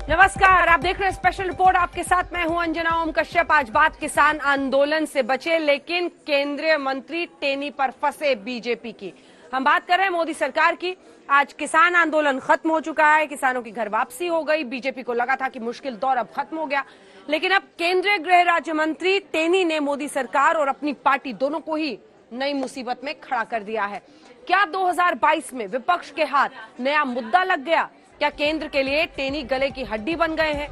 नमस्कार, आप देख रहे हैं स्पेशल रिपोर्ट। आपके साथ मैं हूं अंजना ओम कश्यप। आज बात किसान आंदोलन से बचे लेकिन केंद्रीय मंत्री टेनी पर फंसे बीजेपी की। हम बात कर रहे हैं मोदी सरकार की। आज किसान आंदोलन खत्म हो चुका है, किसानों की घर वापसी हो गई। बीजेपी को लगा था कि मुश्किल दौर अब खत्म हो गया, लेकिन अब केंद्रीय गृह राज्य मंत्री टेनी ने मोदी सरकार और अपनी पार्टी दोनों को ही नई मुसीबत में खड़ा कर दिया है। क्या 2022 में विपक्ष के हाथ नया मुद्दा लग गया? क्या केंद्र के लिए टेनी गले की हड्डी बन गए हैं?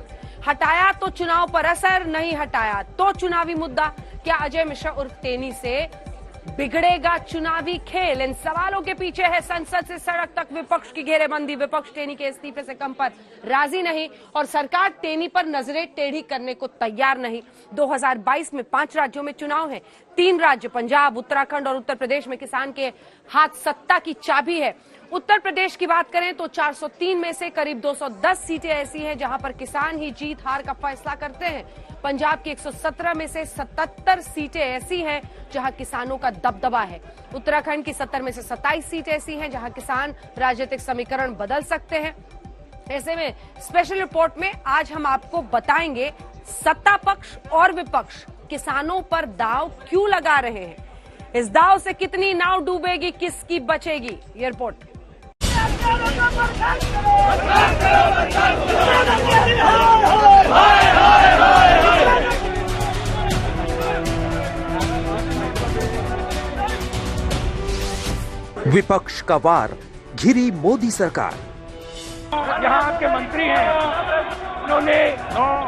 हटाया तो चुनाव पर असर, नहीं हटाया तो चुनावी मुद्दा। क्या अजय मिश्रा उर्फ टेनी से बिगड़ेगा चुनावी खेल? इन सवालों के पीछे है संसद से सड़क तक विपक्ष की घेरेबंदी। विपक्ष टेनी के इस्तीफे से कम पर राजी नहीं और सरकार टेनी पर नजरें टेढ़ी करने को तैयार नहीं। 2022 में 5 राज्यों में चुनाव है। 3 राज्य पंजाब, उत्तराखंड और उत्तर प्रदेश में किसान के हाथ सत्ता की चाबी है। उत्तर प्रदेश की बात करें तो 403 में से करीब 210 सीटें ऐसी हैं जहां पर किसान ही जीत हार का फैसला करते हैं। पंजाब की 117 में से 77 सीटें ऐसी हैं जहां किसानों का दबदबा है। उत्तराखंड की 70 में से 27 सीटें ऐसी हैं जहां किसान राजनीतिक समीकरण बदल सकते हैं। ऐसे में स्पेशल रिपोर्ट में आज हम आपको बताएंगे सत्ता पक्ष और विपक्ष किसानों पर दांव क्यों लगा रहे हैं। इस दांव से कितनी नाव डूबेगी, किसकी बचेगी, ये रिपोर्ट। विपक्ष का वार, घिरी मोदी सरकार। यहाँ आपके मंत्री हैं, उन्होंने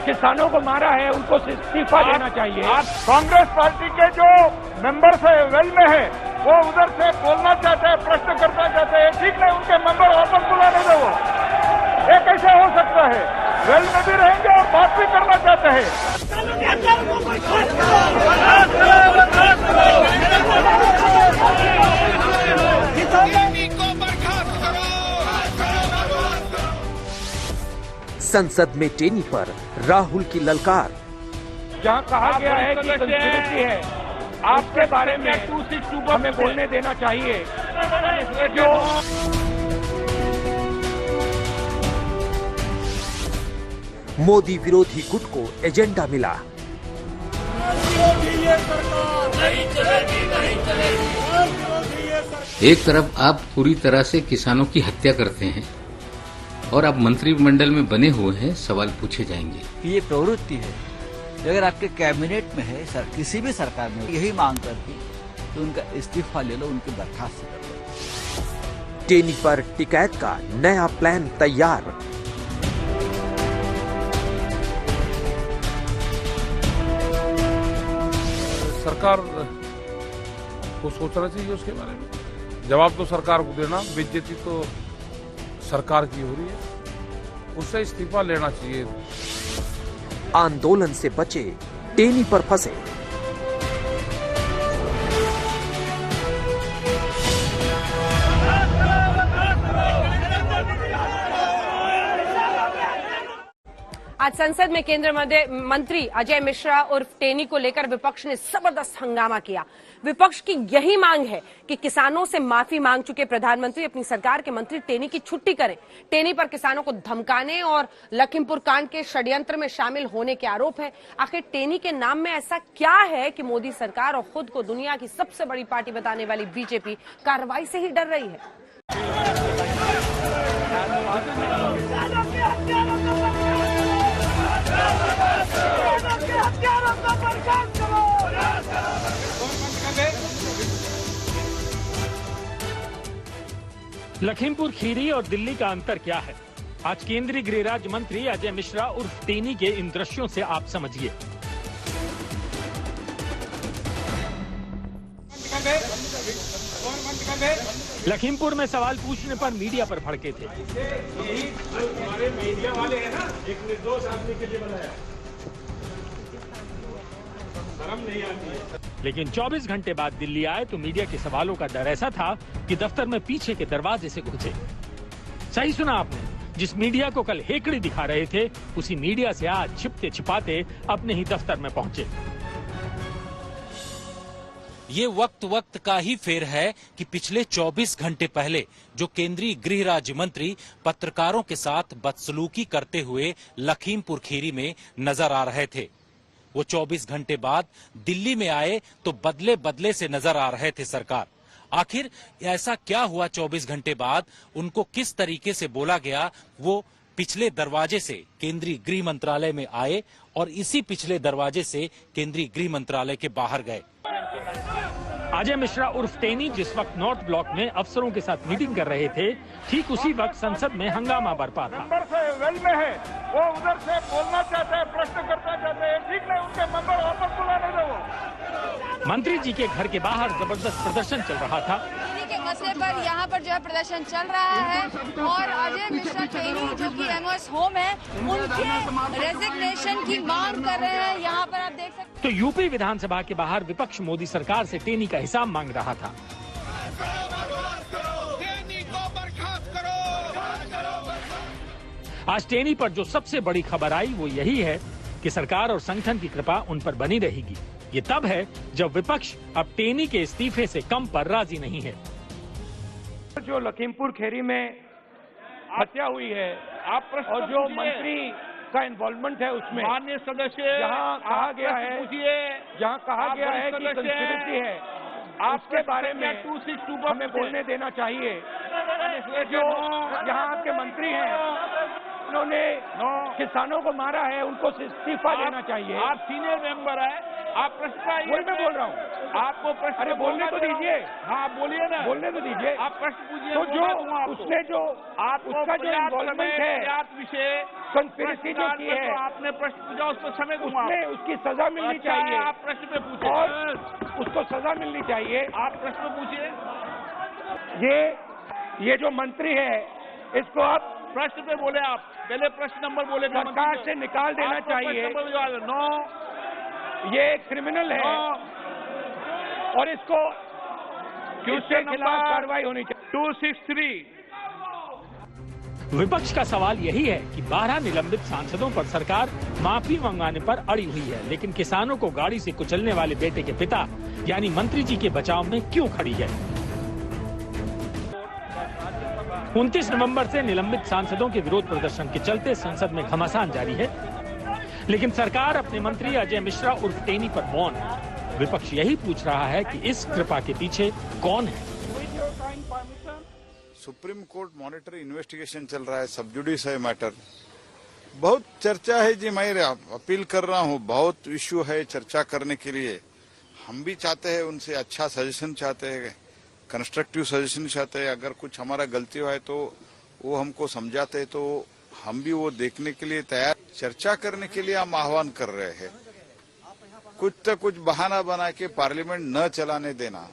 किसानों को मारा है, उनको इस्तीफा देना चाहिए। कांग्रेस पार्टी के जो मेंबर्स है वेल में है, वो उधर से बोलना चाहते हैं, प्रश्न करना चाहते हैं। ठीक नहीं, उनके मेंबर वापस बुलाने दो। ये कैसे हो सकता है? वेल में भी रहेंगे और बात भी करना चाहते हैं। संसद में टेनी पर राहुल की ललकार। जहाँ कहा गया है कि संस्कृति है, आपके बारे में हमें बोलने देना चाहिए। जो मोदी विरोधी गुट को एजेंडा मिला। एक तरफ आप पूरी तरह से किसानों की हत्या करते हैं और आप मंत्रिमंडल में बने हुए हैं, सवाल पूछे जाएंगे। ये प्रवृत्ति है, अगर आपके कैबिनेट में है, किसी भी सरकार में यही मांग करती तो उनका इस्तीफा ले लो, उनकी बर्खास्त कर दो। टेनी पर टिकैत का नया प्लान तैयार। सरकार को सोचना चाहिए उसके बारे में। जवाब तो सरकार को देना, बेइज्जती तो सरकार की हो रही है, उससे इस्तीफा लेना चाहिए। आंदोलन से बचे, टेनी पर फंसे। आज संसद में केंद्रीय मंत्री अजय मिश्रा उर्फ टेनी को लेकर विपक्ष ने जबरदस्त हंगामा किया। विपक्ष की यही मांग है कि किसानों से माफी मांग चुके प्रधानमंत्री अपनी सरकार के मंत्री टेनी की छुट्टी करें। टेनी पर किसानों को धमकाने और लखीमपुर कांड के षड्यंत्र में शामिल होने के आरोप है। आखिर टेनी के नाम में ऐसा क्या है कि मोदी सरकार और खुद को दुनिया की सबसे बड़ी पार्टी बताने वाली बीजेपी कार्रवाई से ही डर रही है? लखीमपुर खीरी और दिल्ली का अंतर क्या है? आज केंद्रीय गृह राज्य मंत्री अजय मिश्रा उर्फ टेनी के इन दृश्यों से आप समझिए। लखीमपुर में सवाल पूछने पर मीडिया पर भड़के थे। हमारे मीडिया वाले हैं ना, एक निर्दोष आदमी के लिए बनाया, शर्म नहीं आती है। लेकिन 24 घंटे बाद दिल्ली आए तो मीडिया के सवालों का डर ऐसा था कि दफ्तर में पीछे के दरवाजे से घुसे। सही सुना आपने, जिस मीडिया को कल हेकड़ी दिखा रहे थे, उसी मीडिया से आज छिपते छिपाते अपने ही दफ्तर में पहुंचे। ये वक्त का ही फेर है कि पिछले 24 घंटे पहले जो केंद्रीय गृह राज्य मंत्री पत्रकारों के साथ बदसलूकी करते हुए लखीमपुर खीरी में नजर आ रहे थे, वो 24 घंटे बाद दिल्ली में आए तो बदले बदले से नजर आ रहे थे सरकार। आखिर ऐसा क्या हुआ 24 घंटे बाद, उनको किस तरीके से बोला गया? वो पिछले दरवाजे से केंद्रीय गृह मंत्रालय में आए और इसी पिछले दरवाजे से केंद्रीय गृह मंत्रालय के बाहर गए। अजय मिश्रा उर्फ टेनी जिस वक्त नॉर्थ ब्लॉक में अफसरों के साथ मीटिंग कर रहे थे, ठीक उसी वक्त संसद में हंगामा बरपा था। मेंबर से वेल में है, वो उधर से बोलना चाहते हैं, प्रश्न करना चाहते हैं, ठीक नहीं, उनके मेंबर वापस बुलाने दो। मंत्री जी के घर के बाहर जबरदस्त प्रदर्शन चल रहा था। के मसले पर यहाँ पर जो है प्रदर्शन चल रहा है और अजय मिश्रा टेनी जो कि एमओएस होम है, उनके रेजिग्नेशन की मांग कर रहे हैं। यहाँ पर आप देख सकते। तो यूपी विधानसभा के बाहर विपक्ष मोदी सरकार से टेनी का हिसाब मांग रहा था। आज टेनी पर जो सबसे बड़ी खबर आई वो यही है कि सरकार और संगठन की कृपा उन पर बनी रहेगी। ये तब है जब विपक्ष अब टेनी के इस्तीफे से कम पर राजी नहीं है। जो लखीमपुर खीरी में हत्या हुई है और जो मंत्री का इन्वॉल्वमेंट है उसमें माननीय सदस्य जहाँ कहा गया है कि कंस्पिरेसी है, आपके बारे में हमें बोलने देना चाहिए। जो यहाँ आपके मंत्री हैं, उन्होंने किसानों को मारा है, उनको इस्तीफा देना चाहिए। आप सीनियर मेंबर है, आप प्रश्न वही मैं बोल रहा हूँ, आपको प्रश्न। अरे बोलने तो दीजिए। हाँ बोलिए ना, बोलने तो दीजिए। आप प्रश्न पूछिए। तो जो उसने जो उसका जो इन्वॉल्वमेंट है, विषय कंस्पिरेसी जो की है, आपने प्रश्न पूछा, उस पर समय दूंगा। उसकी सजा मिलनी चाहिए। आप प्रश्न पे पूछिए और उसको सजा मिलनी चाहिए। आप प्रश्न पूछिए। ये जो मंत्री है, इसको आप प्रश्न पे बोले। आप पहले प्रश्न नंबर बोले, सरकार से निकाल देना चाहिए। नो, ये क्रिमिनल है और इसको इसके खिलाफ कार्रवाई होनी चाहिए। 263। विपक्ष का सवाल यही है कि 12 निलंबित सांसदों पर सरकार माफी मंगवाने पर अड़ी हुई है, लेकिन किसानों को गाड़ी से कुचलने वाले बेटे के पिता यानी मंत्री जी के बचाव में क्यों खड़ी है? 29 नवंबर से निलंबित सांसदों के विरोध प्रदर्शन के चलते संसद में घमासान जारी है, लेकिन सरकार अपने मंत्री अजय मिश्रा उर्फ टेनी पर मौन है। विपक्ष यही पूछ रहा है कि इस कृपा के पीछे कौन है? सुप्रीम कोर्ट मॉनिटर इन्वेस्टिगेशन चल रहा है, सब जुडिस है मैटर, बहुत चर्चा है जी। मैं अपील कर रहा हूँ, बहुत इश्यू है चर्चा करने के लिए। हम भी चाहते हैं उनसे अच्छा सजेशन चाहते हैं, कंस्ट्रक्टिव सजेशन चाहते हैं। अगर कुछ हमारा गलती हुआ है तो वो हमको समझाते हैं, तो हम भी वो देखने के लिए तैयार। चर्चा करने के लिए हम आह्वान कर रहे हैं। कुछ तो कुछ बहाना बना के पार्लियामेंट न चलाने देना,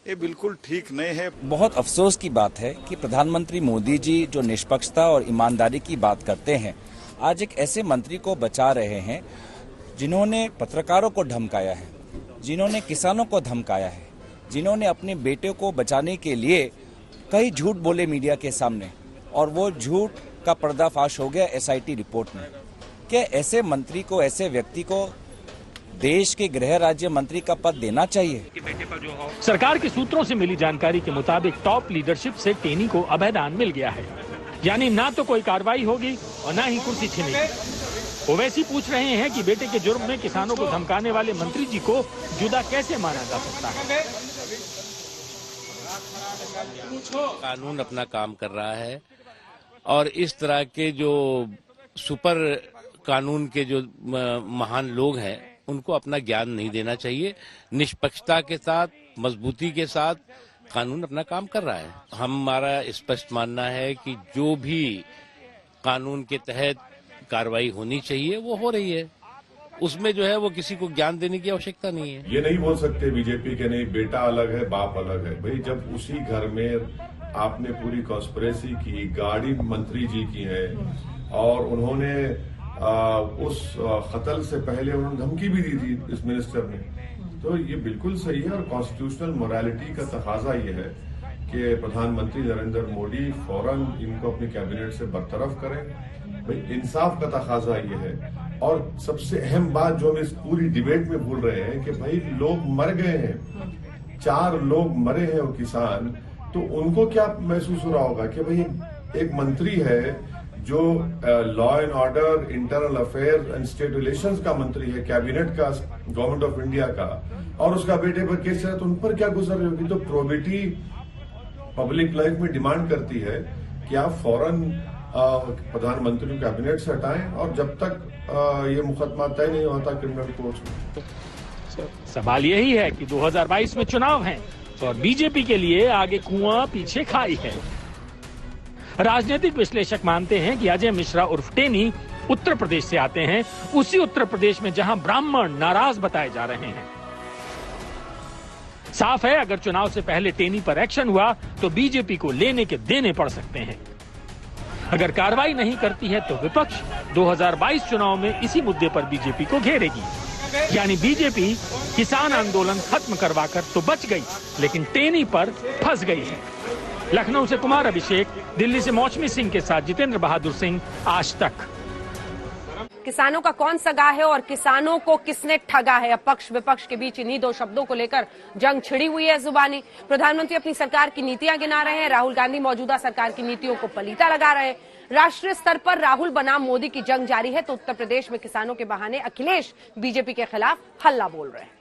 ये बिल्कुल ठीक नहीं है। बहुत अफसोस की बात है कि प्रधानमंत्री मोदी जी जो निष्पक्षता और ईमानदारी की बात करते हैं, आज एक ऐसे मंत्री को बचा रहे हैं जिन्होंने पत्रकारों को धमकाया है, जिन्होंने किसानों को धमकाया है, जिन्होंने अपने बेटे को बचाने के लिए कई झूठ बोले मीडिया के सामने, और वो झूठ का पर्दाफाश हो गया एसआईटी रिपोर्ट में। क्या ऐसे मंत्री को, ऐसे व्यक्ति को देश के गृह राज्य मंत्री का पद देना चाहिए? सरकार के सूत्रों से मिली जानकारी के मुताबिक टॉप लीडरशिप से टेनी को अभयदान मिल गया है, यानी ना तो कोई कार्रवाई होगी और ना ही कुर्सी छिनेगी। ओवैसी पूछ रहे हैं कि बेटे के जुर्म में किसानों को धमकाने वाले मंत्री जी को जुदा कैसे माना जा सकता है? कानून अपना काम कर रहा है और इस तरह के जो सुपर कानून के जो महान लोग हैं, उनको अपना ज्ञान नहीं देना चाहिए। निष्पक्षता के साथ, मजबूती के साथ कानून अपना काम कर रहा है। हमारा स्पष्ट मानना है कि जो भी कानून के तहत कार्रवाई होनी चाहिए वो हो रही है। उसमें जो है वो किसी को ज्ञान देने की आवश्यकता नहीं है। ये नहीं बोल सकते बीजेपी के नहीं, बेटा अलग है बाप अलग है। भाई जब उसी घर में आपने पूरी कॉन्स्पिरेसी की, गाड़ी मंत्री जी की है और उन्होंने उस कत्ल से पहले उन्होंने धमकी भी दी थी इस मिनिस्टर ने, तो ये बिल्कुल सही है। और कॉन्स्टिट्यूशनल मोरालिटी का तकाजा ये है कि प्रधानमंत्री नरेंद्र मोदी फौरन इनको अपनी कैबिनेट से बरतरफ करें। भाई इंसाफ का तकाजा ये है और सबसे अहम बात जो हम इस पूरी डिबेट में भूल रहे हैं कि भाई लोग मर गए हैं, 4 लोग मरे हैं वो किसान, तो उनको क्या महसूस हो रहा होगा कि भाई एक मंत्री है जो law and order, internal affair and state relations का मंत्री है, कैबिनेट का, गवर्नमेंट ऑफ इंडिया का, और उसका बेटे पर केस है, तो उन पर क्या गुजर रही होगी। तो प्रोबेबिलिटी पब्लिक लाइफ में डिमांड करती है कि आप फौरन प्रधानमंत्री को कैबिनेट से हटाएं, और जब तक ये मुकदमा तय नहीं होता क्रिमिनल कोर्ट में। सवाल यही है कि 2022 में चुनाव हैं और बीजेपी के लिए आगे कुआं पीछे खाई है। राजनीतिक विश्लेषक मानते हैं कि अजय मिश्रा उर्फ टेनी उत्तर प्रदेश से आते हैं, उसी उत्तर प्रदेश में जहां ब्राह्मण नाराज बताए जा रहे हैं। साफ है, अगर चुनाव से पहले टेनी पर एक्शन हुआ तो बीजेपी को लेने के देने पड़ सकते हैं। अगर कार्रवाई नहीं करती है तो विपक्ष 2022 चुनाव में इसी मुद्दे पर बीजेपी को घेरेगी। यानी बीजेपी किसान आंदोलन खत्म करवाकर तो बच गई, लेकिन टेनी पर फंस गई है। लखनऊ से कुमार अभिषेक, दिल्ली से मौसमी सिंह के साथ जितेंद्र बहादुर सिंह, आज तक। किसानों का कौन सगा है और किसानों को किसने ठगा है? अब पक्ष विपक्ष के बीच इन्हीं 2 शब्दों को लेकर जंग छिड़ी हुई है जुबानी। प्रधानमंत्री अपनी सरकार की नीतियां गिना रहे हैं, राहुल गांधी मौजूदा सरकार की नीतियों को पलीता लगा रहे हैं। राष्ट्रीय स्तर पर राहुल बनाम मोदी की जंग जारी है, तो उत्तर प्रदेश में किसानों के बहाने अखिलेश बीजेपी के खिलाफ हल्ला बोल रहे हैं।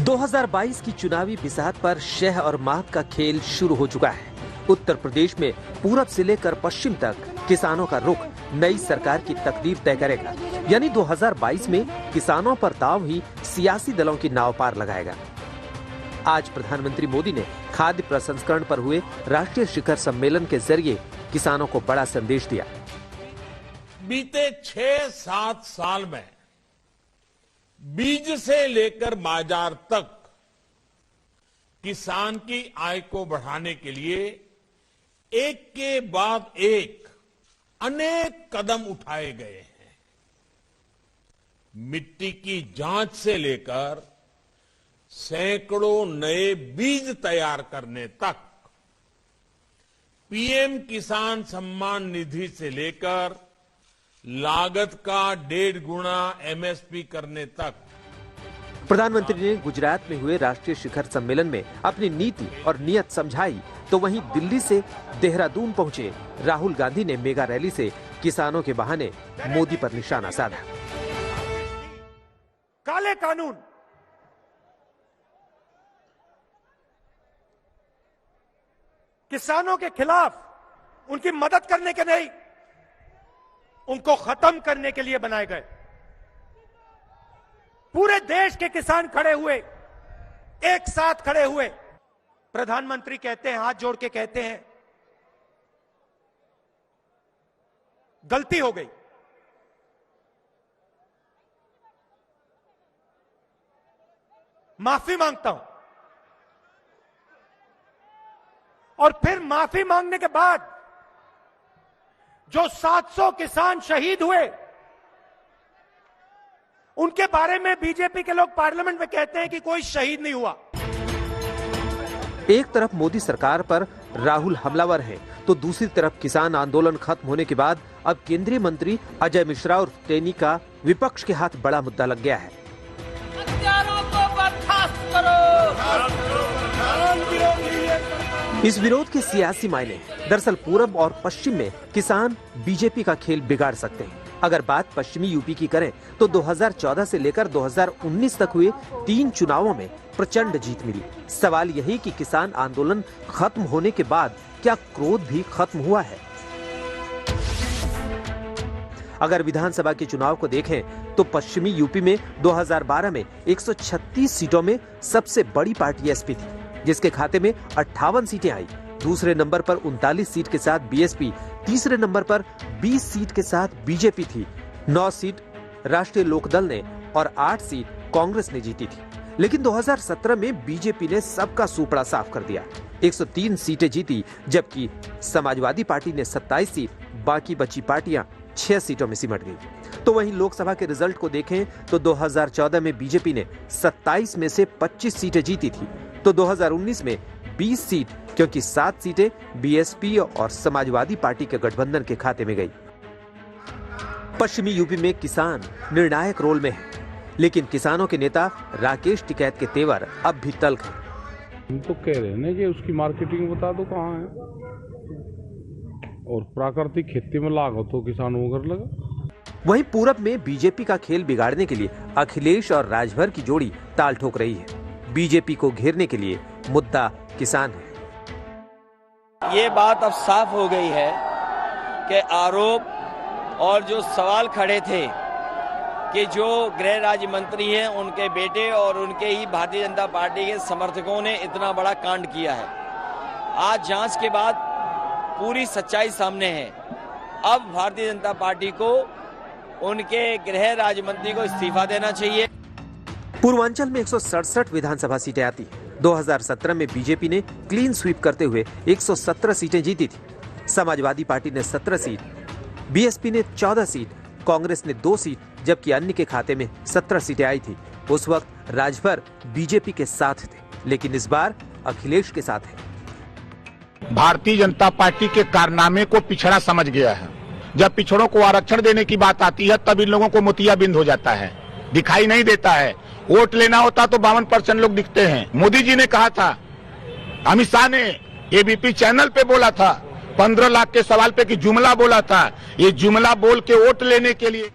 2022 की चुनावी बिसात पर शह और मात का खेल शुरू हो चुका है। उत्तर प्रदेश में पूरब से लेकर पश्चिम तक किसानों का रुख नई सरकार की तकदीर तय करेगा। यानी 2022 में किसानों पर दांव ही सियासी दलों की नाव पार लगाएगा। आज प्रधानमंत्री मोदी ने खाद्य प्रसंस्करण पर हुए राष्ट्रीय शिखर सम्मेलन के जरिए किसानों को बड़ा संदेश दिया। बीते 6-7 साल में बीज से लेकर बाजार तक किसान की आय को बढ़ाने के लिए एक के बाद एक अनेक कदम उठाए गए हैं। मिट्टी की जांच से लेकर सैकड़ों नए बीज तैयार करने तक, पीएम किसान सम्मान निधि से लेकर लागत का 1.5 गुना एमएसपी करने तक। प्रधानमंत्री ने गुजरात में हुए राष्ट्रीय शिखर सम्मेलन में अपनी नीति और नियत समझाई, तो वहीं दिल्ली से देहरादून पहुंचे राहुल गांधी ने मेगा रैली से किसानों के बहाने मोदी पर निशाना साधा। काले कानून, किसानों के खिलाफ, उनकी मदद करने के नहीं, उनको खत्म करने के लिए बनाए गए। पूरे देश के किसान खड़े हुए, एक साथ खड़े हुए। प्रधानमंत्री कहते हैं, हाथ जोड़ के कहते हैं, गलती हो गई, माफी मांगता हूं। और फिर माफी मांगने के बाद जो 700 किसान शहीद हुए, उनके बारे में बीजेपी के लोग पार्लियामेंट में कहते हैं कि कोई शहीद नहीं हुआ। एक तरफ मोदी सरकार पर राहुल हमलावर हैं, तो दूसरी तरफ किसान आंदोलन खत्म होने के बाद अब केंद्रीय मंत्री अजय मिश्रा और टेनी का विपक्ष के हाथ बड़ा मुद्दा लग गया है। हत्यारों को बर्खास्त करो। इस विरोध के सियासी मायने हैं। दरअसल पूरब और पश्चिम में किसान बीजेपी का खेल बिगाड़ सकते हैं। अगर बात पश्चिमी यूपी की करें तो 2014 से लेकर 2019 तक हुए 3 चुनावों में प्रचंड जीत मिली। सवाल यही कि किसान आंदोलन खत्म होने के बाद क्या क्रोध भी खत्म हुआ है? अगर विधानसभा के चुनाव को देखें तो पश्चिमी यूपी में 2012 में 136 सीटों में सबसे बड़ी पार्टी एसपी थी, जिसके खाते में 58 सीटें आई। दूसरे नंबर पर 39 सीट के साथ बीएसपी, तीसरे नंबर पर 20 सीट के साथ बीजेपी थी। 9 सीट राष्ट्रीय लोकदल ने और 8 सीट कांग्रेस ने जीती थी। लेकिन 2017 में बीजेपी ने सबका सुपड़ा साफ कर दिया, 103 सीटें जीती, जबकि समाजवादी पार्टी ने 27 सीट, बाकी बची पार्टियां 6 सीटों में सिमट गई। तो वहीं लोकसभा के रिजल्ट को देखें तो 2014 में बीजेपी ने 27 में से 25 सीटें जीती थी, तो 2019 में 20 सीट, क्योंकि 7 सीटें बीएसपी और समाजवादी पार्टी के गठबंधन के खाते में गई। पश्चिमी यूपी में किसान निर्णायक रोल में है, लेकिन किसानों के नेता राकेश टिकैत के तेवर अब भी तल्ख हैं। हम तो कह रहे हैं ना कि उसकी मार्केटिंग बता दो कहाँ है, और प्राकृतिक खेती में लागो तो किसानों को कर लगा। वहीं पूरब में बीजेपी का खेल बिगाड़ने के लिए अखिलेश और राजभर की जोड़ी ताल ठोक रही है। बीजेपी को घेरने के लिए मुद्दा किसान है। ये बात अब साफ हो गई है कि आरोप और जो सवाल खड़े थे कि जो गृह राज्य मंत्री हैं उनके बेटे और उनके ही भारतीय जनता पार्टी के समर्थकों ने इतना बड़ा कांड किया है, आज जांच के बाद पूरी सच्चाई सामने है। अब भारतीय जनता पार्टी को उनके गृह राज्य मंत्री को इस्तीफा देना चाहिए। पूर्वांचल में 167 विधानसभा सीटें आती हैं। 2017 में बीजेपी ने क्लीन स्वीप करते हुए 117 सीटें जीती थी। समाजवादी पार्टी ने 17 सीट, बीएसपी ने 14 सीट, कांग्रेस ने 2 सीट, जबकि अन्य के खाते में 17 सीटें आई थी। उस वक्त राजभर बीजेपी के साथ थे, लेकिन इस बार अखिलेश के साथ है। भारतीय जनता पार्टी के कारनामे को पिछड़ा समझ गया है। जब पिछड़ों को आरक्षण देने की बात आती है तब इन लोगों को मोतियाबिंद हो जाता है, दिखाई नहीं देता है। वोट लेना होता तो 52% लोग दिखते हैं। मोदी जी ने कहा था, अमित शाह ने एबीपी चैनल पे बोला था, 15 लाख के सवाल पे कि जुमला बोला था, ये जुमला बोल के वोट लेने के लिए।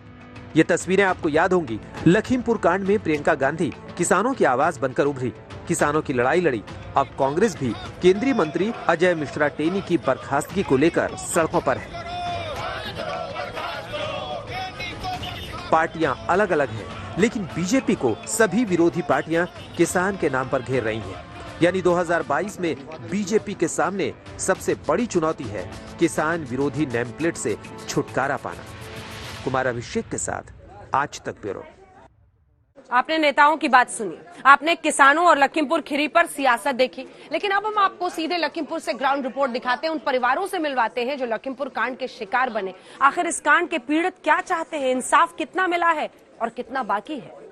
ये तस्वीरें आपको याद होंगी। लखीमपुर कांड में प्रियंका गांधी किसानों की आवाज बनकर उभरी, किसानों की लड़ाई लड़ी। अब कांग्रेस भी केंद्रीय मंत्री अजय मिश्रा टेनी की बर्खास्तगी को लेकर सड़कों पर है। पार्टियां अलग अलग हैं, लेकिन बीजेपी को सभी विरोधी पार्टियां किसान के नाम पर घेर रही हैं। यानी 2022 में बीजेपी के सामने सबसे बड़ी चुनौती है किसान विरोधी नेमप्लेट से छुटकारा पाना। कुमार अभिषेक के साथ आज तक ब्यूरो। आपने नेताओं की बात सुनी, आपने किसानों और लखीमपुर खीरी पर सियासत देखी, लेकिन अब हम आपको सीधे लखीमपुर से ग्राउंड रिपोर्ट दिखाते हैं, उन परिवारों से मिलवाते हैं जो लखीमपुर कांड के शिकार बने। आखिर इस कांड के पीड़ित क्या चाहते हैं, इंसाफ कितना मिला है और कितना बाकी है।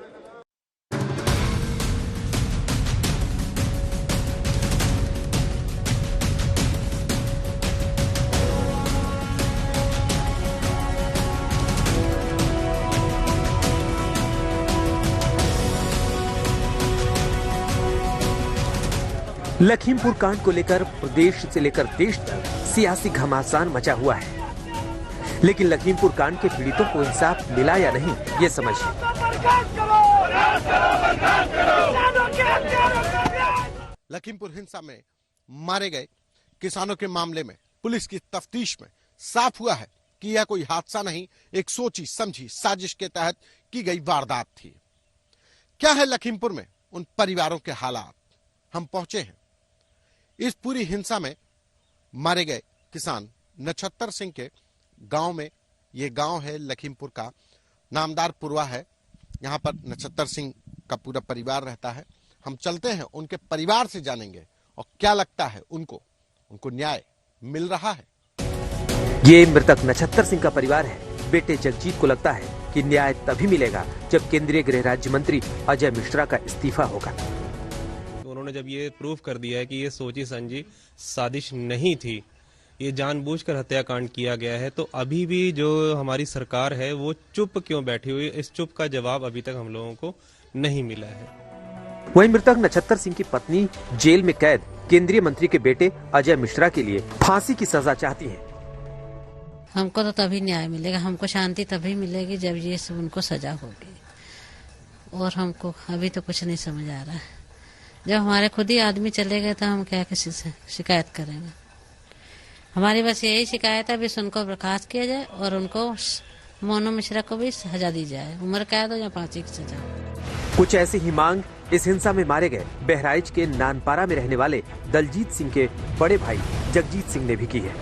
लखीमपुर कांड को लेकर प्रदेश से लेकर देश तक सियासी घमासान मचा हुआ है, लेकिन लखीमपुर कांड के पीड़ितों को इंसाफ मिला या नहीं, ये समझिए। लखीमपुर हिंसा में मारे गए किसानों के मामले में पुलिस की तफ्तीश में साफ हुआ है कि यह कोई हादसा नहीं, एक सोची समझी साजिश के तहत की गई वारदात थी। क्या है लखीमपुर में उन परिवारों के हालात, हम पहुंचे हैं। इस पूरी हिंसा में मारे गए किसान नक्षत्र सिंह के गांव में, ये गांव है लखीमपुर का, नामदार पुरवा है। यहाँ पर नक्षत्र सिंह का पूरा परिवार रहता है। हम चलते हैं उनके परिवार से जानेंगे और क्या लगता है उनको न्याय मिल रहा है। ये मृतक नक्षत्र सिंह का परिवार है। बेटे जगजीत को लगता है कि न्याय तभी मिलेगा जब केंद्रीय गृह राज्य मंत्री अजय मिश्रा का इस्तीफा होगा। उन्होंने जब ये प्रूफ कर दिया है कि ये सोची समझी साजिश नहीं थी, ये जानबूझकर हत्याकांड किया गया है, तो अभी भी जो हमारी सरकार है वो चुप क्यों बैठी हुई, इस चुप का जवाब अभी तक हम लोगों को नहीं मिला है। वहीं मृतक नक्षत्र सिंह की पत्नी जेल में कैद केंद्रीय मंत्री के बेटे अजय मिश्रा के लिए फांसी की सजा चाहती है। हमको तो तभी न्याय मिलेगा, हमको शांति तभी मिलेगी जब ये सब उनको सजा होगी, और हमको अभी तो कुछ नहीं समझ आ रहा है। जब हमारे खुद ही आदमी चले गए तो हम क्या किसी से शिकायत करेंगे। हमारी बस यही शिकायत है, बस उनको बर्खास्त किया जाए और उनको मोनू मिश्रा को भी सजा दी जाए, उम्र कैद हो या फांसी की सजा। कुछ ऐसी ही मांग इस हिंसा में मारे गए बहराइच के नानपारा में रहने वाले दलजीत सिंह के बड़े भाई जगजीत सिंह ने भी की है।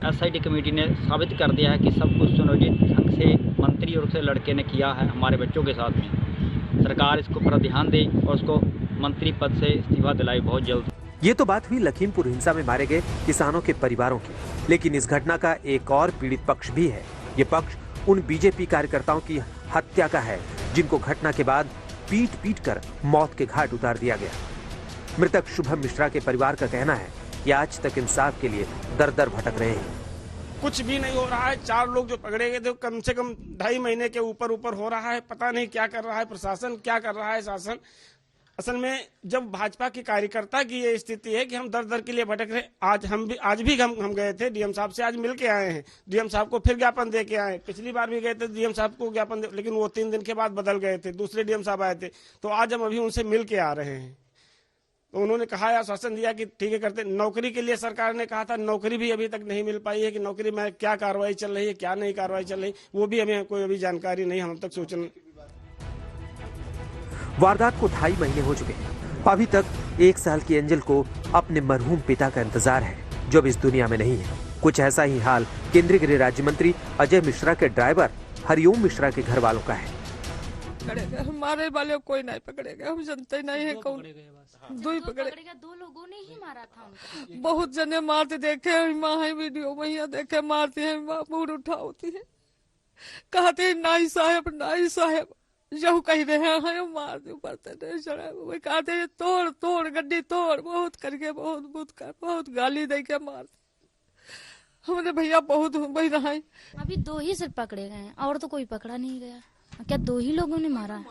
एसआईटी कमेटी ने साबित कर दिया है कि सब कुछ सुनियोजित ढंग से मंत्री और उसके लड़के ने किया है हमारे बच्चों के साथ में। सरकार इसको पर ध्यान दे और उसको मंत्री पद से इस्तीफा दिलाए बहुत जल्द। ये तो बात हुई लखीमपुर हिंसा में मारे गए किसानों के परिवारों की, लेकिन इस घटना का एक और पीड़ित पक्ष भी है। ये पक्ष उन बीजेपी कार्यकर्ताओं की हत्या का है जिनको घटना के बाद पीट पीट कर मौत के घाट उतार दिया गया। मृतक शुभम मिश्रा के परिवार का कहना है कि आज तक इंसाफ के लिए दर दर भटक रहे हैं। कुछ भी नहीं हो रहा है। 4 लोग जो पकड़े गए थे कम से कम 2.5 महीने के ऊपर हो रहा है। पता नहीं क्या कर रहा है प्रशासन, क्या कर रहा है शासन। असल में जब भाजपा की कार्यकर्ता की ये स्थिति है कि हम दर दर के लिए भटक रहे। आज भी हम गए थे डीएम साहब से, आज मिल के आए हैं। डीएम साहब को फिर ज्ञापन दे के आए। पिछली बार भी गए थे डीएम साहब को ज्ञापन दे, लेकिन वो 3 दिन के बाद बदल गए थे, दूसरे डीएम साहब आए थे। तो आज हम अभी उनसे मिल के आ रहे हैं। तो उन्होंने कहा है, आश्वासन दिया कि ठीक है करते। नौकरी के लिए सरकार ने कहा था, नौकरी भी अभी तक नहीं मिल पाई है कि नौकरी में क्या कार्रवाई चल रही है, क्या नहीं कार्रवाई चल रही, वो भी हमें कोई अभी जानकारी नहीं, हम तक सूचना। वारदात को 2.5 महीने हो चुके हैं। अभी तक 1 साल की एंजल को अपने मरहूम पिता का इंतजार है जो अब इस दुनिया में नहीं है। कुछ ऐसा ही हाल केंद्रीय गृह राज्य मंत्री अजय मिश्रा के ड्राइवर हरिओम मिश्रा के घर वालों का है। हमारे वाले कोई नहीं पकड़ेगा, हम जानते नहीं है कौन। 2 ही पकड़ेगा, 2 लोगों ने ही मारा था उनको। बहुत जने मारते देखे, माँ है वीडियो में यहाँ देखे मारते हैं, मुंह उठाती है, कहते हैं नाई साहब जो कह रहे हैं मार दो पड़ते नहीं। कहते हैं तोड़ गड्डी तोड़, बहुत करके बहुत गाली दे के मार। हमने भैया बहुत बह रहा है। अभी 2 ही सिर्फ पकड़े गए हैं और तो कोई पकड़ा नहीं गया। क्या 2 ही लोगों ने मारा?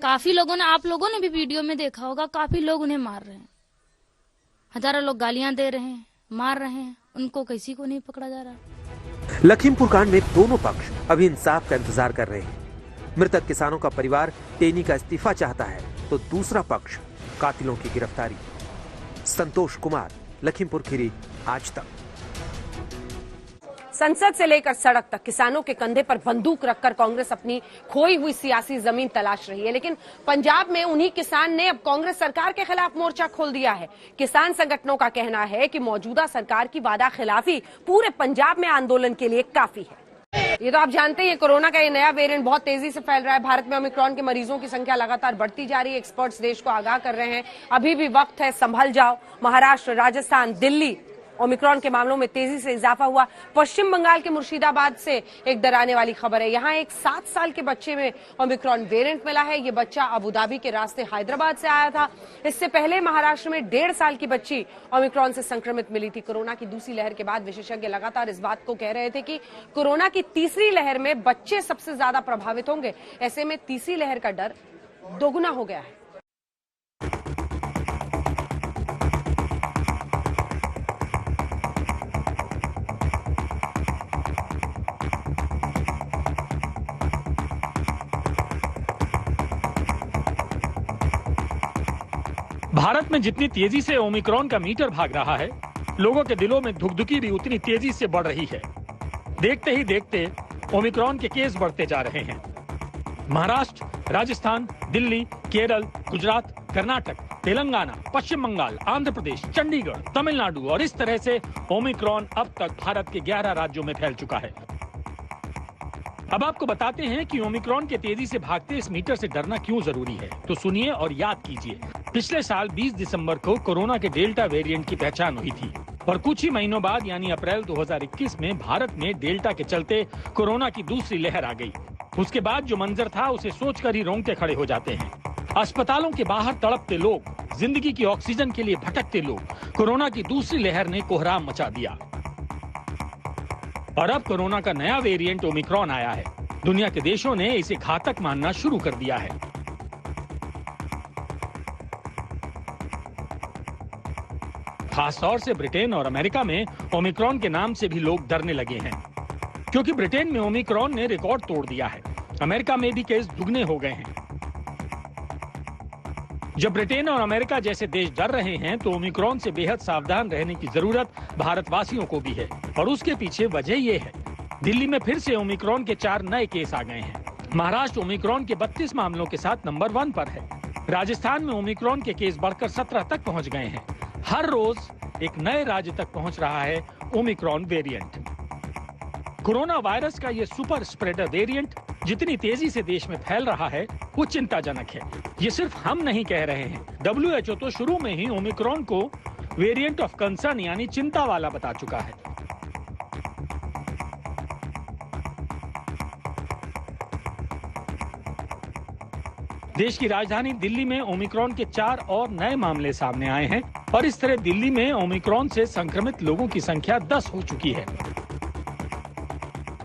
काफी लोगों ने, आप लोगों ने भी वीडियो में देखा होगा, काफी लोग उन्हें मार रहे हैं। हजारों लोग गालियां दे रहे हैं, मार रहे हैं, उनको किसी को नहीं पकड़ा जा रहा। लखीमपुर कांड में दोनों पक्ष अभी इंसाफ का इंतजार कर रहे हैं। मृतक किसानों का परिवार टेनी का इस्तीफा चाहता है तो दूसरा पक्ष कातिलों की गिरफ्तारी। संतोष कुमार, लखीमपुर खीरी, आज तक। संसद से लेकर सड़क तक किसानों के कंधे पर बंदूक रखकर कांग्रेस अपनी खोई हुई सियासी जमीन तलाश रही है, लेकिन पंजाब में उन्हीं किसान ने अब कांग्रेस सरकार के खिलाफ मोर्चा खोल दिया है। किसान संगठनों का कहना है कि मौजूदा सरकार की वादा खिलाफी पूरे पंजाब में आंदोलन के लिए काफी है। ये तो आप जानते हैं, कोरोना का ये नया वेरिएंट बहुत तेजी से फैल रहा है। भारत में ओमिक्रॉन के मरीजों की संख्या लगातार बढ़ती जा रही है। एक्सपर्ट्स देश को आगाह कर रहे हैं, अभी भी वक्त है, संभल जाओ। महाराष्ट्र, राजस्थान, दिल्ली, ओमिक्रॉन के मामलों में तेजी से इजाफा हुआ। पश्चिम बंगाल के मुर्शिदाबाद से एक डराने वाली खबर है। यहाँ एक 7 साल के बच्चे में ओमिक्रॉन वेरिएंट मिला है। ये बच्चा अबू धाबी के रास्ते हैदराबाद से आया था। इससे पहले महाराष्ट्र में 1.5 साल की बच्ची ओमिक्रॉन से संक्रमित मिली थी। कोरोना की दूसरी लहर के बाद विशेषज्ञ लगातार इस बात को कह रहे थे कि कोरोना की तीसरी लहर में बच्चे सबसे ज्यादा प्रभावित होंगे। ऐसे में तीसरी लहर का डर दोगुना हो गया है। भारत में जितनी तेजी से ओमिक्रॉन का मीटर भाग रहा है, लोगों के दिलों में धुकधुकी भी उतनी तेजी से बढ़ रही है। देखते ही देखते ओमिक्रॉन के केस बढ़ते जा रहे हैं। महाराष्ट्र, राजस्थान, दिल्ली, केरल, गुजरात, कर्नाटक, तेलंगाना, पश्चिम बंगाल, आंध्र प्रदेश, चंडीगढ़, तमिलनाडु और इस तरह से ओमिक्रॉन अब तक भारत के 11 राज्यों में फैल चुका है। अब आपको बताते हैं कि ओमिक्रॉन के तेजी से भागते इस मीटर से डरना क्यों जरूरी है, तो सुनिए और याद कीजिए। पिछले साल 20 दिसंबर को कोरोना के डेल्टा वेरिएंट की पहचान हुई थी और कुछ ही महीनों बाद यानी अप्रैल 2021 में भारत में डेल्टा के चलते कोरोना की दूसरी लहर आ गई। उसके बाद जो मंजर था उसे सोचकर ही रोंगटे खड़े हो जाते हैं। अस्पतालों के बाहर तड़पते लोग, जिंदगी की ऑक्सीजन के लिए भटकते लोग, कोरोना की दूसरी लहर ने कोहराम मचा दिया। और अब कोरोना का नया वेरिएंट ओमिक्रॉन आया है। दुनिया के देशों ने इसे घातक मानना शुरू कर दिया है। खास तौर से ब्रिटेन और अमेरिका में ओमिक्रॉन के नाम से भी लोग डरने लगे हैं, क्योंकि ब्रिटेन में ओमिक्रॉन ने रिकॉर्ड तोड़ दिया है। अमेरिका में भी केस दुगने हो गए हैं। जब ब्रिटेन और अमेरिका जैसे देश डर रहे हैं तो ओमिक्रॉन से बेहद सावधान रहने की जरूरत भारतवासियों को भी है। और उसके पीछे वजह ये है, दिल्ली में फिर से ओमिक्रॉन के 4 नए केस आ गए हैं। महाराष्ट्र ओमिक्रॉन के 32 मामलों के साथ नंबर 1 पर है। राजस्थान में ओमिक्रॉन के केस बढ़कर 17 तक पहुंच गए हैं। हर रोज एक नए राज्य तक पहुंच रहा है ओमिक्रॉन वेरिएंट। कोरोना वायरस का ये सुपर स्प्रेडर वेरिएंट जितनी तेजी से देश में फैल रहा है वो चिंताजनक है। ये सिर्फ हम नहीं कह रहे हैं, WHO तो शुरू में ही ओमिक्रॉन को वेरिएंट ऑफ कंसर्न यानी चिंता वाला बता चुका है। देश की राजधानी दिल्ली में ओमिक्रॉन के 4 और नए मामले सामने आए हैं और इस तरह दिल्ली में ओमिक्रॉन से संक्रमित लोगों की संख्या 10 हो चुकी है।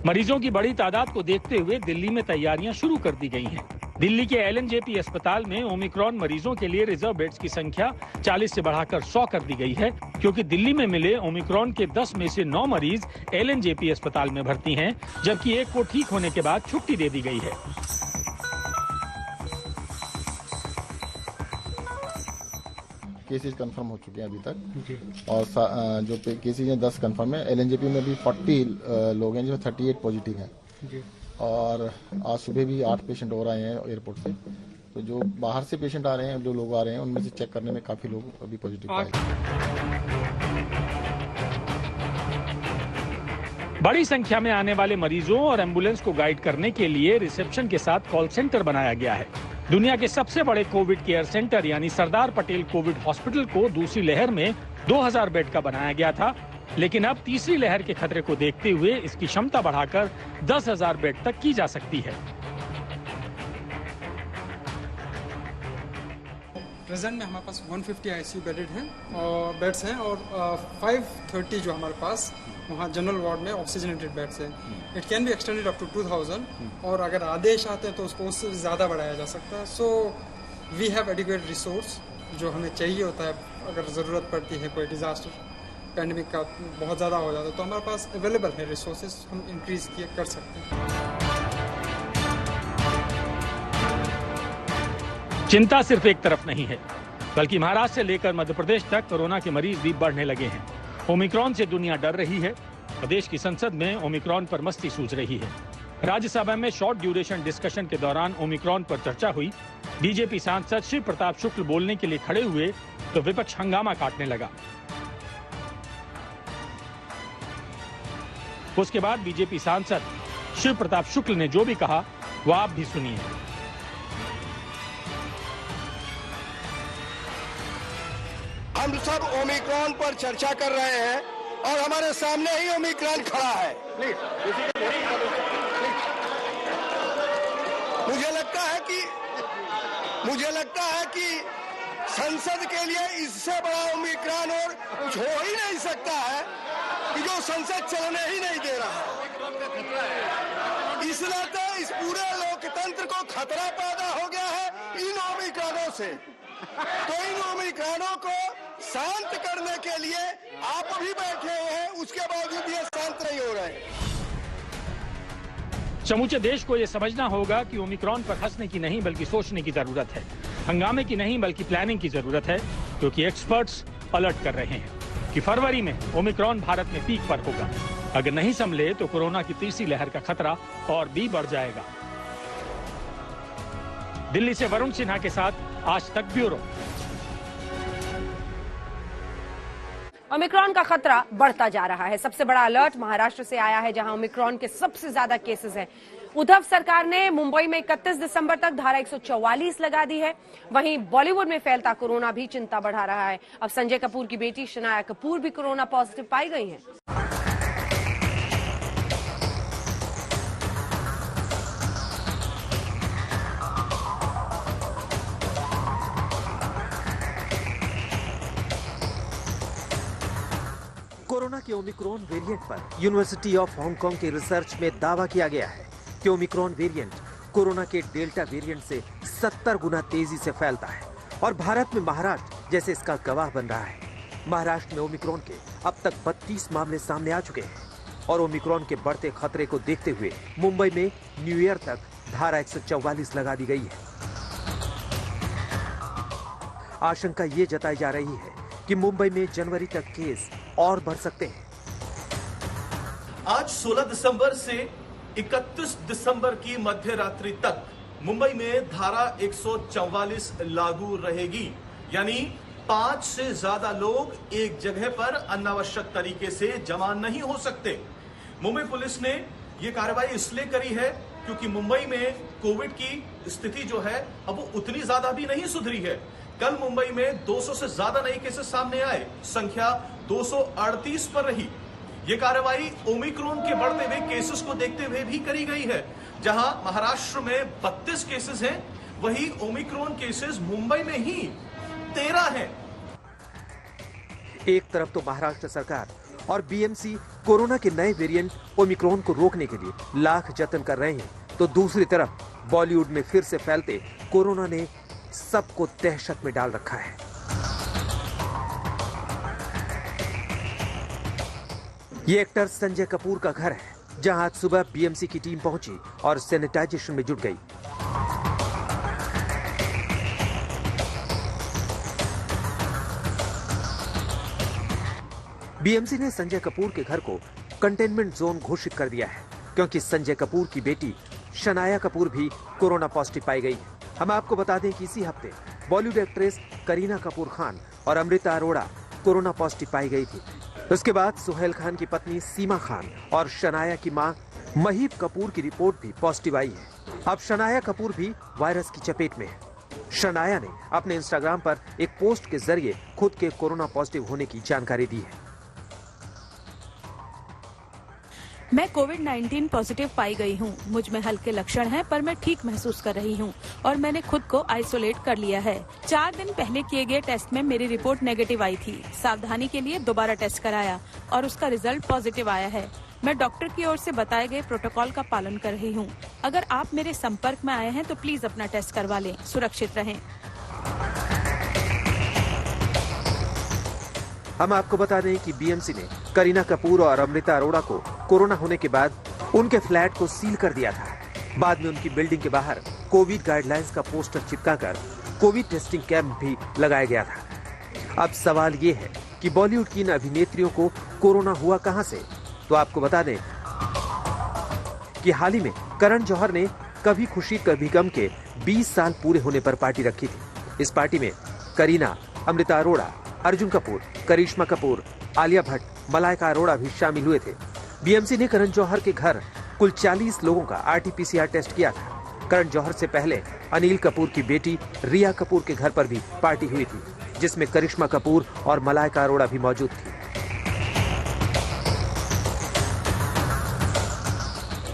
मरीजों की बड़ी तादाद को देखते हुए दिल्ली में तैयारियां शुरू कर दी गई हैं। दिल्ली के LNJP अस्पताल में ओमिक्रॉन मरीजों के लिए रिजर्व बेड्स की संख्या 40 से बढ़ाकर 100 कर दी गई है, क्योंकि दिल्ली में मिले ओमिक्रॉन के 10 में से 9 मरीज LNJP अस्पताल में भर्ती हैं, जबकि एक को ठीक होने के बाद छुट्टी दे दी गई है। केसेज कंफर्म हो चुके हैं अभी तक और जो केसेज हैं 10 कंफर्म है। LNJP में भी 40 लोग हैं जिसमें 38 पॉजिटिव हैं और आज सुबह भी 8 पेशेंट और आए हैं एयरपोर्ट से। तो जो बाहर से पेशेंट आ रहे हैं, जो लोग आ रहे हैं, उनमें से चेक करने में काफी लोग अभी पॉजिटिव पाए। बड़ी संख्या में आने वाले मरीजों और एम्बुलेंस को गाइड करने के लिए रिसेप्शन के साथ कॉल सेंटर बनाया गया है। दुनिया के सबसे बड़े कोविड केयर सेंटर यानी सरदार पटेल कोविड हॉस्पिटल को दूसरी लहर में 2000 बेड का बनाया गया था, लेकिन अब तीसरी लहर के खतरे को देखते हुए इसकी क्षमता बढ़ाकर 10,000 बेड तक की जा सकती है। प्रेजेंट में हमारे पास 150 ICU बेड्स हैं और 530 जो हमारे पास वहाँ जनरल वार्ड में ऑक्सीजनेटेड बेड्स हैं। It can be extended up to 2000 और अगर आदेश आते हैं तो उसको उससे ज़्यादा बढ़ाया जा सकता है। So we have adequate resource जो हमें चाहिए होता है अगर ज़रूरत पड़ती है, कोई डिजास्टर पैंडेमिक का बहुत ज़्यादा हो जाता है तो हमारे पास अवेलेबल है रिसोर्सेज, हम इंक्रीज कर सकते हैं। चिंता सिर्फ एक तरफ नहीं है, बल्कि महाराष्ट्र से लेकर मध्य प्रदेश तक कोरोना के मरीज भी बढ़ने लगे हैं। ओमिक्रॉन से दुनिया डर रही है। प्रदेश की संसद में ओमिक्रॉन पर मस्ती सूझ रही है। राज्यसभा में शॉर्ट ड्यूरेशन डिस्कशन के दौरान ओमिक्रॉन पर चर्चा हुई। बीजेपी सांसद शिव प्रताप शुक्ल बोलने के लिए खड़े हुए तो विपक्ष हंगामा काटने लगा। उसके बाद बीजेपी सांसद शिव प्रताप शुक्ल ने जो भी कहा वो आप भी सुनिए। हम सब ओमिक्रॉन पर चर्चा कर रहे हैं और हमारे सामने ही ओमिक्रॉन खड़ा है। मुझे लगता है कि संसद के लिए इससे बड़ा ओमिक्रॉन और हो ही नहीं सकता है कि जो संसद चलने ही नहीं दे रहा है। इसलिए तो इस पूरे लोकतंत्र को खतरा पैदा हो गया है इन ओमिक्रॉनों से। तो इन ओमिक्रॉनों को शांत करने के लिए आप भी बैठे हुए हैं, उसके बावजूद ये शांत नहीं हो रहे। समूचे देश को यह समझना होगा कि ओमिक्रॉन पर हंसने की नहीं बल्कि सोचने की जरूरत है, हंगामे की नहीं बल्कि प्लानिंग की जरूरत है, क्योंकि एक्सपर्ट्स अलर्ट कर रहे हैं कि फरवरी में ओमिक्रॉन भारत में पीक पर होगा। अगर नहीं संभले तो कोरोना की तीसरी लहर का खतरा और भी बढ़ जाएगा। दिल्ली से वरुण सिन्हा के साथ आज तक ब्यूरो। ओमिक्रॉन का खतरा बढ़ता जा रहा है। सबसे बड़ा अलर्ट महाराष्ट्र से आया है, जहां ओमिक्रॉन के सबसे ज्यादा केसेस हैं। उद्धव सरकार ने मुंबई में 31 दिसंबर तक धारा 144 लगा दी है। वहीं बॉलीवुड में फैलता कोरोना भी चिंता बढ़ा रहा है। अब संजय कपूर की बेटी शनाया कपूर भी कोरोना पॉजिटिव पाई गई हैं। कोरोना के ओमिक्रॉन वेरिएंट पर यूनिवर्सिटी ऑफ हांगकांग के रिसर्च में दावा किया गया है कि ओमिक्रॉन वेरिएंट कोरोना के डेल्टा वेरिएंट से 70 गुना तेजी से फैलता है और भारत में महाराष्ट्र जैसे इसका गवाह बन रहा है। महाराष्ट्र में ओमिक्रॉन के अब तक 32 मामले सामने आ चुके हैं और ओमिक्रॉन के बढ़ते खतरे को देखते हुए मुंबई में न्यू ईयर तक धारा 144 लगा दी गई है। आशंका ये जताई जा रही है कि मुंबई में जनवरी तक केस और बढ़ सकते हैं। आज 16 दिसंबर से 31 दिसंबर की मध्य रात्रि तक मुंबई में धारा 144 लागू रहेगी, यानी 5 से ज्यादा लोग एक जगह पर अनावश्यक तरीके से जमा नहीं हो सकते। मुंबई पुलिस ने यह कार्रवाई इसलिए करी है क्योंकि मुंबई में कोविड की स्थिति जो है अब वो उतनी ज्यादा भी नहीं सुधरी है। कल मुंबई में 200 से ज्यादा नए केसेस सामने आए, संख्या 238 पर रही। ये कार्रवाई ओमिक्रॉन के बढ़ते हुए केसेस को देखते हुए भी करी गई है, जहां महाराष्ट्र में 32 केसेस हैं वहीं ओमिक्रॉन केसेस मुंबई में ही 13 हैं। एक तरफ तो महाराष्ट्र सरकार और बीएमसी कोरोना के नए वेरिएंट ओमिक्रॉन को रोकने के लिए लाख जतन कर रहे हैं, तो दूसरी तरफ बॉलीवुड में फिर से फैलते कोरोना ने सबको दहशत में डाल रखा है। ये एक्टर संजय कपूर का घर है, जहां आज सुबह बीएमसी की टीम पहुंची और सैनिटाइजेशन में जुट गई। बीएमसी ने संजय कपूर के घर को कंटेनमेंट जोन घोषित कर दिया है, क्योंकि संजय कपूर की बेटी शनाया कपूर भी कोरोना पॉजिटिव पाई गई है। हम आपको बता दें कि इसी हफ्ते बॉलीवुड एक्ट्रेस करीना कपूर खान और अमृता अरोड़ा कोरोना पॉजिटिव पाई गई थी। उसके बाद सुहेल खान की पत्नी सीमा खान और शनाया की मां महीप कपूर की रिपोर्ट भी पॉजिटिव आई है। अब शनाया कपूर भी वायरस की चपेट में है। शनाया ने अपने इंस्टाग्राम पर एक पोस्ट के जरिए खुद के कोरोना पॉजिटिव होने की जानकारी दी है। मैं कोविड-19 पॉजिटिव पाई गई हूँ। मुझ में हल्के लक्षण हैं, पर मैं ठीक महसूस कर रही हूँ और मैंने खुद को आइसोलेट कर लिया है। 4 दिन पहले किए गए टेस्ट में मेरी रिपोर्ट नेगेटिव आई थी। सावधानी के लिए दोबारा टेस्ट कराया और उसका रिजल्ट पॉजिटिव आया है। मैं डॉक्टर की ओर से बताए गए प्रोटोकॉल का पालन कर रही हूँ। अगर आप मेरे संपर्क में आए हैं तो प्लीज अपना टेस्ट करवा लें, सुरक्षित रहें। हम आपको बता दें कि बीएमसी ने करीना कपूर और अमृता अरोड़ा को कोरोना होने के बाद उनके फ्लैट को सील कर दिया था। बाद में उनकी बिल्डिंग के बाहर कोविड गाइडलाइंस का पोस्टर चिपकाकर कोविड टेस्टिंग कैंप भी लगाया गया था। अब सवाल ये है कि बॉलीवुड की इन अभिनेत्रियों को कोरोना हुआ कहां से? तो आपको बता दें कि हाल ही में करण जौहर ने कभी खुशी कभी गम के 20 साल पूरे होने पर पार्टी रखी थी। इस पार्टी में करीना, अमृता अरोड़ा, अर्जुन कपूर, करिश्मा कपूर, आलिया भट्ट, मलाइका अरोड़ा भी शामिल हुए थे। बीएमसी ने करण जौहर के घर कुल 40 लोगों का आरटीपीसीआर टेस्ट किया था। करण जौहर से पहले अनिल कपूर की बेटी रिया कपूर के घर पर भी पार्टी हुई थी, जिसमें करिश्मा कपूर और मलाइका अरोड़ा भी मौजूद थी।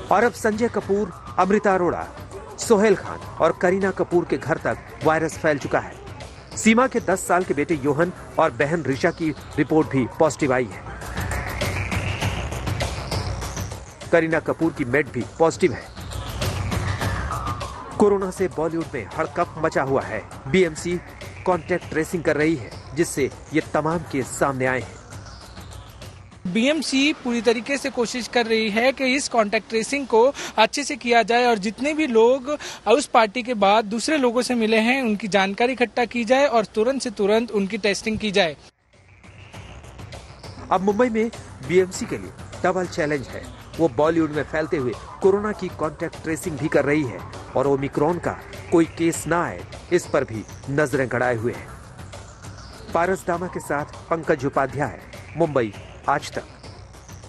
और अब संजय कपूर, अमृता अरोड़ा, सुहेल खान और करीना कपूर के घर तक वायरस फैल चुका है। सीमा के 10 साल के बेटे योहन और बहन ऋषा की रिपोर्ट भी पॉजिटिव आई है। करीना कपूर की मेड भी पॉजिटिव है। कोरोना से बॉलीवुड में हड़कंप मचा हुआ है। बीएमसी कॉन्टैक्ट ट्रेसिंग कर रही है, जिससे ये तमाम केस सामने आए हैं। बीएमसी पूरी तरीके से कोशिश कर रही है कि इस कॉन्टैक्ट ट्रेसिंग को अच्छे से किया जाए और जितने भी लोग उस पार्टी के बाद दूसरे लोगों से मिले हैं उनकी जानकारी इकट्ठा की जाए और तुरंत से तुरंत उनकी टेस्टिंग की जाए। अब मुंबई में बीएमसी के लिए डबल चैलेंज है। वो बॉलीवुड में फैलते हुए कोरोना की कॉन्टैक्ट ट्रेसिंग भी कर रही है और ओमिक्रॉन का कोई केस ना आए, इस पर भी नजरें गड़ाए हुए है। पारस दामा के साथ पंकज उपाध्याय, मुंबई आज तक।